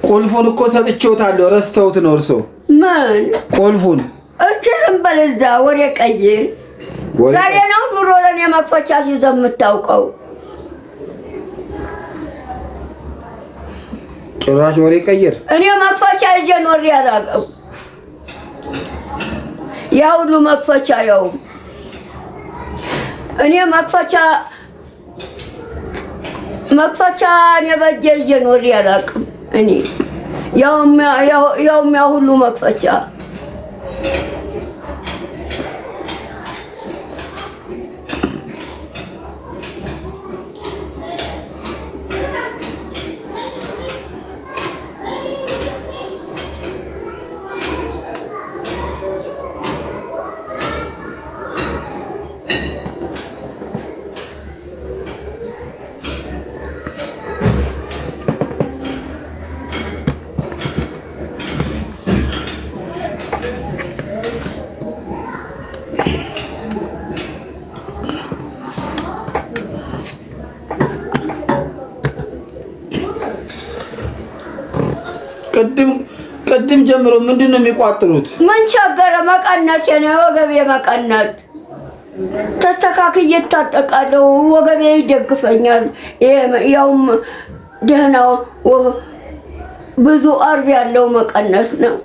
ቁልፉን እኮ ሰጥቼዎታለሁ ረስተውት ነው እርሶ ምን ቁልፉን እስቲ ዝም በል እዛ ወሬ ቀይር ዛሬ ነው ድሮ ለኔ መክፈቻ ሲይዘው የምታውቀው ጭራሽ ወሬ ቀይር እኔ መክፈቻ ይዤ ኖሬ አላውቅም ያው ሁሉ መክፈቻ ያው እኔ መክፈቻ በእጄ ይዤ ኖሬ አላውቅም እኔ ያው ሁሉ መክፈቻ ቅድም ጀምሮ ምንድነው የሚቋጥሩት ምን ቸገረ መቀነት ነው ወገቤ መቀነት ተስተካክዬ ታጠቃለው ወገቤ ይደግፈኛል ያውም ደህናው ብዙ አርብ ያለው መቀነት ነው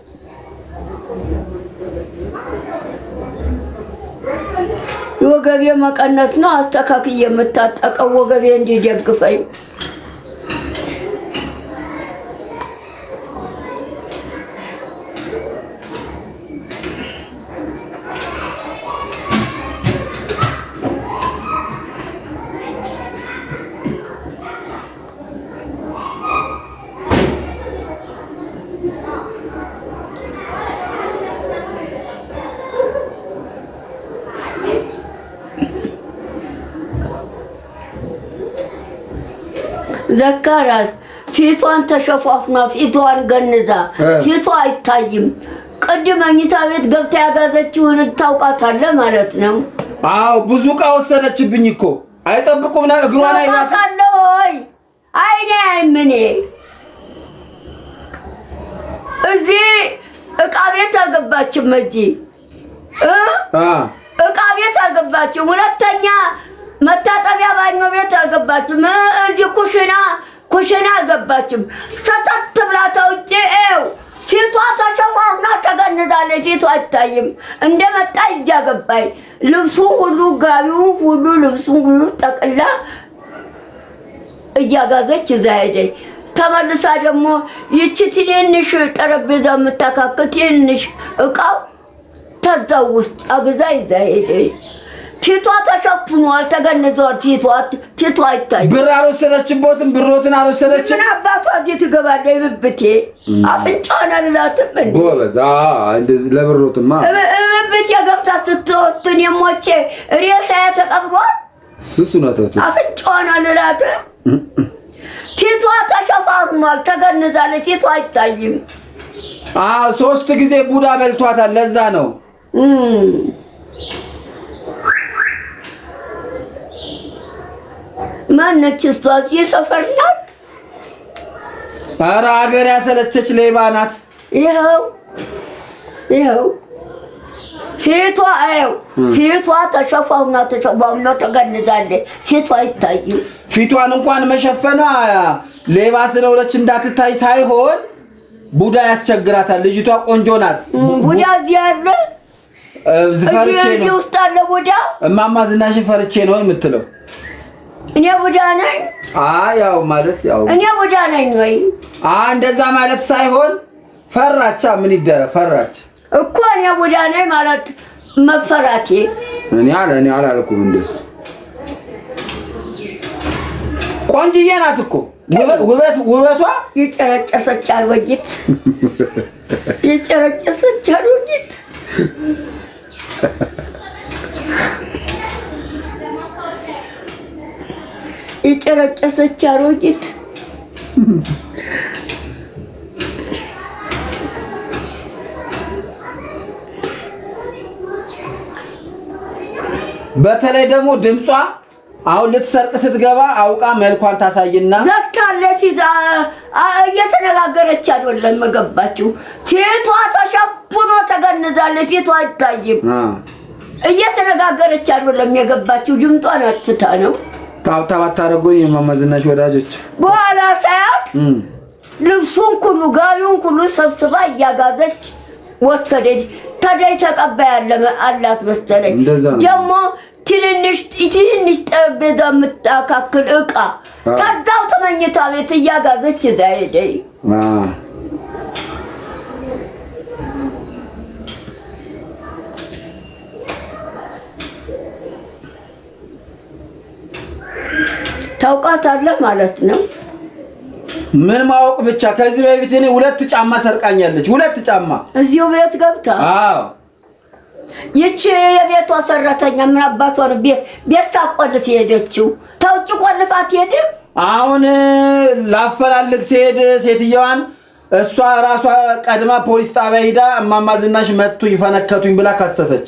ወገቤ መቀነት ነው አስተካክዬ የምታጠቀው ወገቤ እንዲደግፈኝ ዘካራስ ፊቷን ተሸፋፍና ፊቷን ገንዛ ፊቷ አይታይም ቅድም መኝታ ቤት ገብታ ያጋዘችውን ታውቃታለህ ማለት ነው አው ብዙ ቃ ወሰደችብኝ እኮ አይጠብቁም ና እግሯን አይናት አለይ አይኔ አይምኔ እዚህ እቃ ቤት አገባችም እዚህ እቃ ቤት አገባችም ሁለተኛ መታጠቢያ ባኞ ቤት አገባችም እንጂ ኩሽና አገባችም ሰተት ብላ ተውጪው ፊቷ ተሸፋፍና ተገንዛለች ፊቷ አይታይም እንደመጣ ይጃገባይ ልብሱ ሁሉ ጋቢው ሁሉ ልብሱ ሁሉ ጠቅላ እያጋዘች ዛይደይ ተመልሳ ደግሞ ይቺ ትንሽ ጠረጴዛ የምታካክል ትንሽ እቃው ተዛው ውስጥ አግዛ ይዛይደይ ፊቷ ተሸፍኗል ተገንዟል ፊቷ አይታይ ብር አልወሰደችቦትም ብሮትን አልወሰደችም ምን አባቷ እዚህ ትገባለች ብብቴ አፍንጫውን አልላትም እንዴ ጎበዛ እንደዚህ ለብሮትማ ብብቴ ገብታ ስትወስን የሞቼ ሬሳዬ ተቀብሯል ስሱናታቱ አፍንጫውን አልላትም ፊቷ ተሸፋፍኗል ተገንዛለች ፊቷ አይታይም 3 ጊዜ ቡዳ በልቷታል ለዛ ነው ማነች እሷ ሰፈር ናት ኧረ ሀገር ያሰለቸች ሌባ ናት ይኸው ፊቷ ተሸፋፍና ተገንዛለች ፊቷ አይታይም ፊቷን እንኳን መሸፈኗ ሌባ ስለሆነች እንዳትታይ ሳይሆን ቡዳ ያስቸግራታል ልጅቷ ቆንጆ ናት ቡዳ እዚህ አለ ዝፈርቼ ነው ውስጥ አለ ቡዳ እማማ ዝናሽ ፈርቼ ነው የምትለው እኔ ቡዳ ነኝ ያው ማለት ያው እኔ ቡዳ ነኝ ወይ እንደዛ ማለት ሳይሆን ፈራቻ ምን ይደረግ ፈራች እኮ እኔ ቡዳ ነኝ ማለት መፈራቴ እኔ አላልኩም እንደስ ቆንጅዬ ናት እኮ ውበቷ ይጨረጨሰች አልወጊት ይጨረጨሰች አልወጊት ይጨረጨሰች አሮጊት በተለይ ደግሞ ድምጿ አሁን ልትሰርቅ ስትገባ አውቃ መልኳን ታሳይና ዘካለ ፊዛ እየተነጋገረ እየተነጋገረች አይደለም የገባችው ፊቷ ተሸፍኖ ተገንዛለች ፊቷ አይታይም እየተነጋገረች አይደለም የገባችው ድምጧን አጥፍታ ነው ታውታው አታረጎኝ የማማዝናሽ ወዳጆች በኋላ ሰዓት ልብሱን ሁሉ ጋቢውን ሁሉ ሰብስባ እያጋዘች ወሰደች ታዲያ ተቀባይ አላት መሰለኝ ደግሞ ትንንሽ ጠረጴዛ የምታካክል ዕቃ ከዛው ተመኝታ ቤት እያጋዘች እዛ ሄደች ታውቃታለህ ማለት ነው ምን ማወቅ ብቻ ከዚህ በፊት እኔ 2 ጫማ ሰርቃኛለች 2 ጫማ እዚሁ ቤት ገብታ አዎ ይቺ የቤቷ ሰራተኛ ምን አባቷን ቤት ታቆልፍ ሄደችው ታውቂ ቆልፋት ሄደ አሁን ላፈላልግ ሲሄድ ሴትየዋን እሷ ራሷ ቀድማ ፖሊስ ጣቢያ ሄዳ እማማዝናሽ መጥቱ ይፈነከቱኝ ብላ ካሰሰች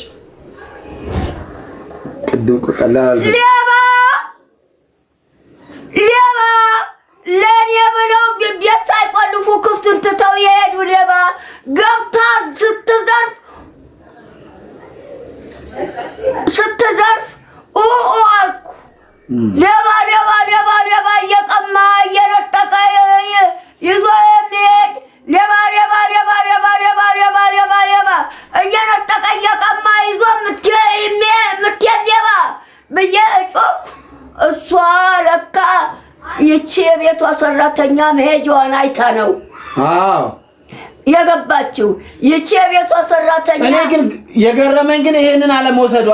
ቅድም ቆቀላል ሌባ ለኔ ብለው ቤት ሳይቆልፉ ክፍቱን ትተው የሄዱ ሌባ ገብታ ስትዘርፍ አልኩ ሌባ እየቀማ እየነጠቀ ይዞ የሚሄድ ሌባ እየነጠቀ እየቀማ ይዞ የምትሄድ ሌባ ብዬ ጮኩ እሷ ለካ ይቺ የቤቷ ሰራተኛ መሄጃዋን አይታ ነው አዎ የገባችው ይቺ የቤቷ ሰራተኛ እኔ ግን የገረመኝ ግን ይሄንን አለመውሰዷ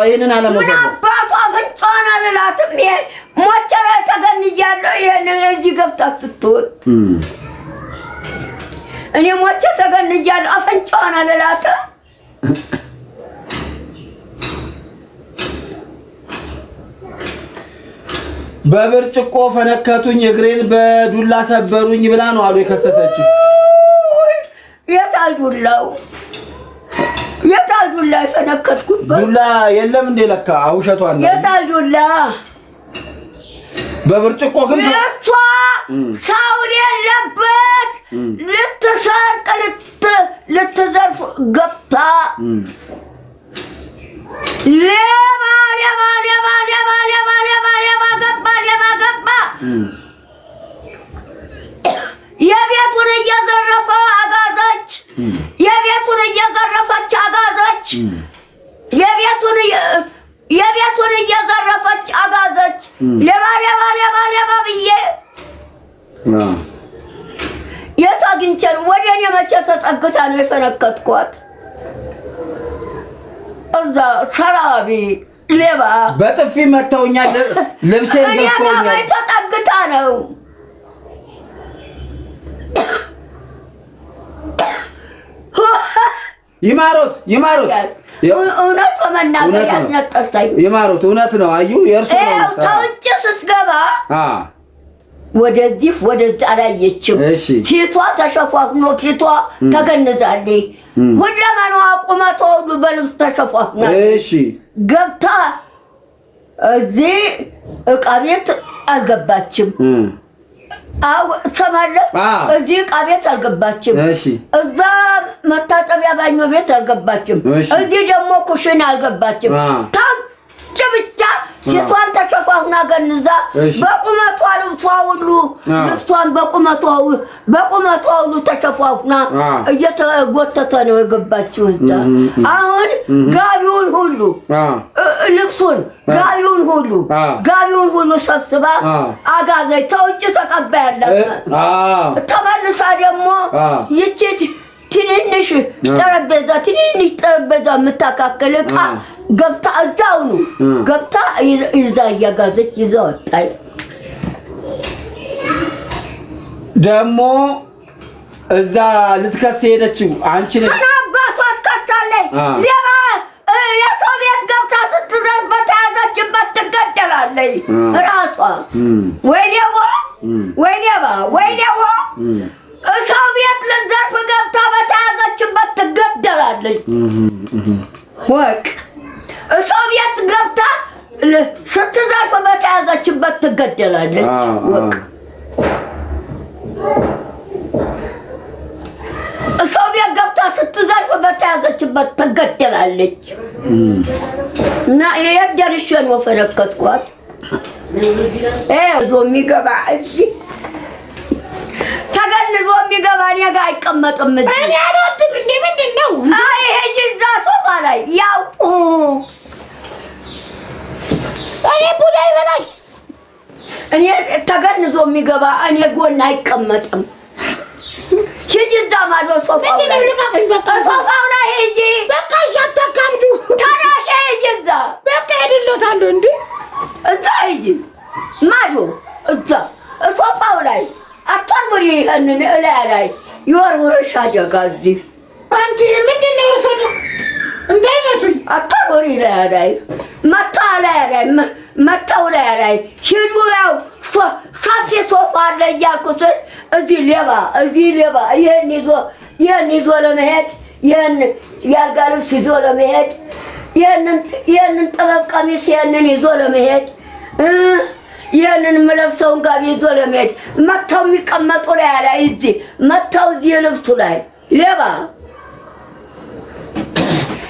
አባቷ ፍንጫና ለላትም ሞቸ ተገንያለሁ ይሄን እዚህ ገብታ ትትወጥ እኔ ሞቸ ተገንያለሁ አፍንጫና ለላታ በብርጭቆ ፈነከቱኝ እግሬን በዱላ ሰበሩኝ ብላ ነው አሉ የከሰሰችው የታል ዱላ የፈነከትኩት ዱላ የለም እንደ ለካ አውሸቷን ነው የታል ዱላ በብርጭቆ ግን ሰው የለበት ልትሰርቅ ልትዘርፍ ገብታ ገባ የቤቱን እየዘረፈ አጋዘች የቤቱን እየዘረፈች አጋዘች የቤቱን እየዘረፈች አጋዘች ሌባ ብዬ የት አግኝቼ ነው ወደ እኔ መቼ ተጠግታ ነው የፈነከትኳት እዛ ሰራቢ ሌባ በጥፊ መተውኛል ልብሴን ገፈውኛል ተጠግታ ነው ይማሮት እውነት በመናገር ያስነጠሰኝ ይማሮት እውነት ነው አዩ የእርሱ ነው ታውጭ ስትገባ ወደዚህ ወደዛ አላየችም ፊቷ ተሸፋፍኖ ፊቷ ተገንዛለች ሁለመናዋ ቁመቷ ሁሉ በልብስ ተሸፋፍና ገብታ እዚህ ዕቃ ቤት አልገባችም ሰማለህ እዚህ ዕቃ ቤት አልገባችም እዛ መታጠቢያ ባኞ ቤት አልገባችም እዚህ ደግሞ ኩሽና አልገባችም ታች ብቻ ፊቷን ተሸፋፍና ገንዛ በቁመቷ ልብሷን በቁመቷ ሁሉ ተሸፋፍና እየተጎተተ ነው የገባችው እዛ አሁን ጋቢውን ሁሉ ልብሱን ጋቢውን ሁሉ ሰብስባ አጋዘች ተውጭ ተቀባያለች ተመልሳ ደግሞ ይቺ ትንንሽ ጠረጴዛ የምታካክል ዕቃ ገብታ እዛው ነው ገብታ ይዛ እያጋዘች ይዛ ወጣች ደግሞ እዛ ልትከስ ሄደችው አንቺ ነሽ አባቷ አስከታለች ሌባ የሰው ቤት ገብታ ስትዘርፍ በተያዘችበት ትገደላለች ራሷ ወይ ሌባ ሰው ቤት ልትዘርፍ ገብታ በተያዘችበት ትገደላለች ወቅ ሰው ቤት ገብታ ስትዘርፍ በተያዘችበት ትገደላለች ወቅ ስትዘርፍ በተያዘችበት ትገደላለች። እና የት ደርሼ ነው ፈነከትኳት። ዞ የሚገባ እዚህ ተገንዞ የሚገባ እኔ ጋር አይቀመጥም። እኔ አልወድም። እንደ ምንድን ነው? አይ ሂጂ እዛ ሶፋ ላይ ያው እኔ ቡዳ ይበላሽ። እኔ ተገንዞ የሚገባ እኔ ጎን አይቀመጥም። ሂጂ እዛ ማዶ ሶፋው ላይ ሂጂ። በቃ እሺ፣ አታካብዱ። ተነሽ ሂጂ እዛ። በቃ ሄድሎታለሁ። እንደ እዛ ሂጂ ማዶ እዛ ሶፋው ላይ አታርብሪ። ይሄንን እላይ ላይ ይወርውርሽ አደጋ እዚህ። አንቺ ምንድን ነው እርሶ እንዳይመቱኝ። አታርብሪ ላይ መጣው ላይ ሂዱ። ያው ሰፊ ሶፋ አለ እያልኩ ስል እዚህ ሌባ ይሄን ይዞ ለመሄድ ይሄን ያልጋ ልብስ ይዞ ለመሄድ ይሄንን ጥበብ ቀሚስ ይሄንን ይዞ ለመሄድ ይሄንን የምለብሰውን ጋቢ ይዞ ለመሄድ መጥተው የሚቀመጡ ላይ እዚህ መጥተው እዚህ ልብሱ ላይ ሌባ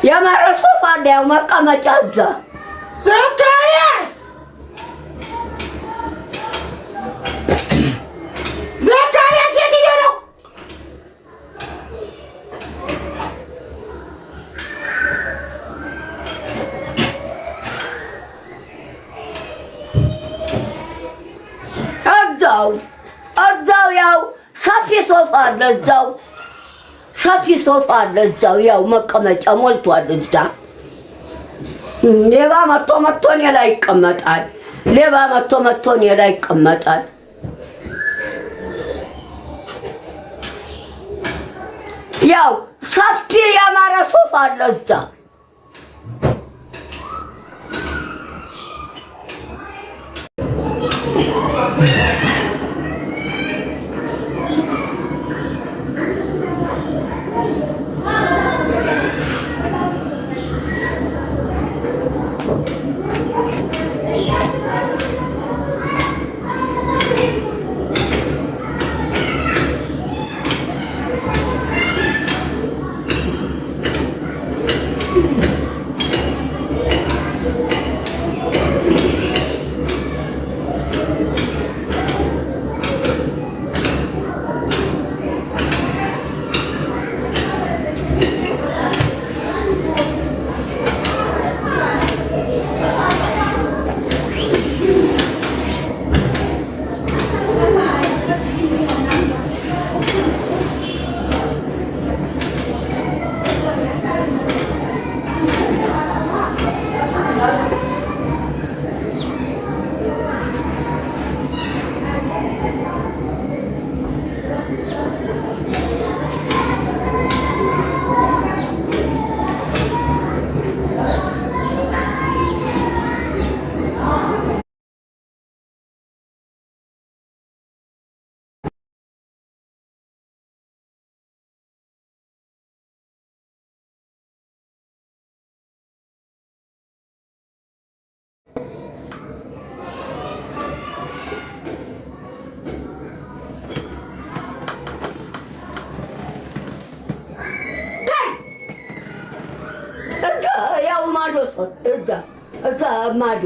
ያማረ ሶፋ አለ ያው መቀመጫ እዛ ዘካርያስ የት ሄዶ ነው? እዛው ያው ሰፊ ሶፋ አለ እዛው ያው መቀመጫ ሞልቷል እዛ። ሌባ መጥቶ እኔ ላይ ይቀመጣል። ያው ሰፊ ያማረ ሶፋ አለ እዛ። ያው ማዶ እዛ ማዶ